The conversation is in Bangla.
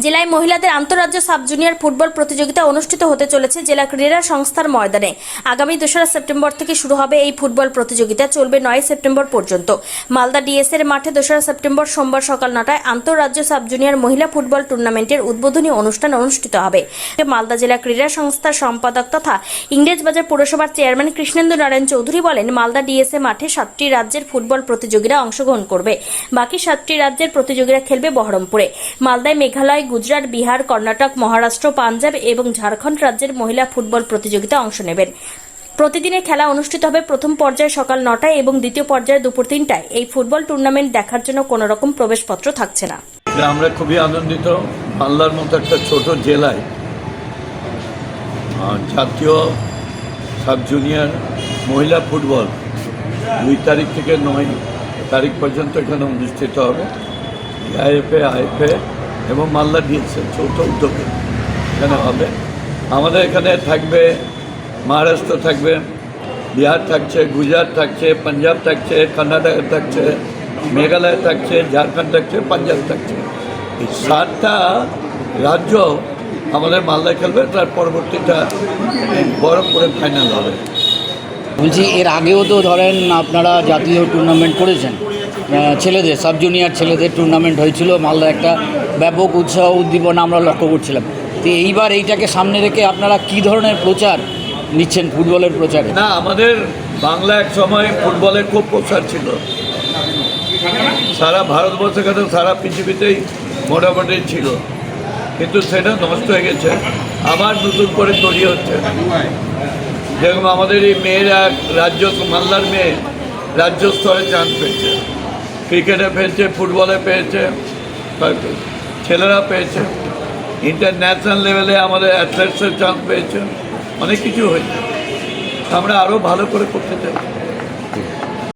জেলায় মহিলাদের আন্তঃরাজ্য সাব জুনিয়র ফুটবল প্রতিযোগিতা অনুষ্ঠিত হতে চলেছে জেলা ক্রীড়া সংস্থার ময়দানে। আগামী 2রা সেপ্টেম্বর থেকে শুরু হবে এই ফুটবল প্রতিযোগিতা, চলবে 9 সেপ্টেম্বর পর্যন্ত। মালদা ডিএস এর মাঠে 2রা সেপ্টেম্বর সোমবার সকাল 9টায় আন্তঃরাজ্য সাব জুনিয়র মহিলা ফুটবল টুর্নামেন্টের উদ্বোধনী অনুষ্ঠান অনুষ্ঠিত হবে। মালদা জেলা ক্রীড়া সংস্থার সম্পাদক তথা ইংরেজবাজার পৌরসভার চেয়ারম্যান কৃষ্ণেন্দু নারায়ণ চৌধুরী বলেন, মালদা ডিএস এ মাঠে 7টি রাজ্যের ফুটবল প্রতিযোগীরা অংশগ্রহণ করবে। বাকি 7টি রাজ্যের প্রতিযোগীরা খেলবে বহরমপুরে। মালদায় মেঘালয়, গুজরাট, বিহার, কর্ণাটক, মহারাষ্ট্র, পাঞ্জাব এবং ঝাড়খণ্ড রাজ্যের মহিলা ফুটবল প্রতিযোগিতা অংশ নেবেন। প্রতিদিনের খেলা অনুষ্ঠিত হবে প্রথম পর্যায়ে সকাল 9টায় এবং দ্বিতীয় পর্যায়ে দুপুর 3টায়। এই ফুটবল টুর্নামেন্ট দেখার জন্য কোনো রকম প্রবেশপত্র থাকছে না। আমরা খুবই আনন্দিত, মালদার মতো একটা ছোট জেলায় জাতীয় সাব জুনিয়র মহিলা ফুটবল 2 তারিখ থেকে 9 তারিখ পর্যন্ত এখানে অনুষ্ঠিত হবে। আইএফএ, আইএফএ এবং মালদা ডিএসএ যৌথ উদ্যোগে এখানে হবে। আমাদের এখানে থাকবে মহারাষ্ট্র থাকবে, বিহার থাকছে, গুজরাট থাকছে, পাঞ্জাব থাকছে, কর্ণাটক থাকছে, মেঘালয় থাকছে, ঝাড়খণ্ড থাকছে, পাঞ্জাব থাকছে। এই 7টা রাজ্য আমাদের মালদায় খেলবে। তার পরবর্তীটা বহরমপুরে ফাইনাল হবে। বলছি, এর আগেও তো ধরেন আপনারা জাতীয় টুর্নামেন্ট করেছেন, ছেলেদের সাব জুনিয়র ছেলেদের টুর্নামেন্ট হয়েছিল। মালদা একটা ব্যাপক উৎসাহ উদ্দীপনা আমরা লক্ষ্য করছিলাম। তো এইবার এইটাকে সামনে রেখে আপনারা কি ধরনের প্রচার নিচ্ছেন ফুটবলের প্রচারে? না, আমাদের বাংলা এক সময় ফুটবলের খুব প্রচার ছিল, সারা ভারতবর্ষে কেন সারা পৃথিবীতেই মোটামুটি ছিল, কিন্তু সেটা নষ্ট হয়ে গেছে। আবার নতুন করে তৈরি হচ্ছে। যেরকম আমাদের এই মেয়েরা রাজ্য, মালদার মেয়ে রাজ্য স্তরে চান্স পেয়েছে, ক্রিকেটে পেয়েছে, ফুটবলে পেয়েছে, ছেলেরা পেয়েছে, ইন্টারন্যাশনাল লেভেলে আমাদের অ্যাথলেটসের চান্স পেয়েছে, অনেক কিছু হয়েছে। আমরা আরও ভালো করে করতে চাই।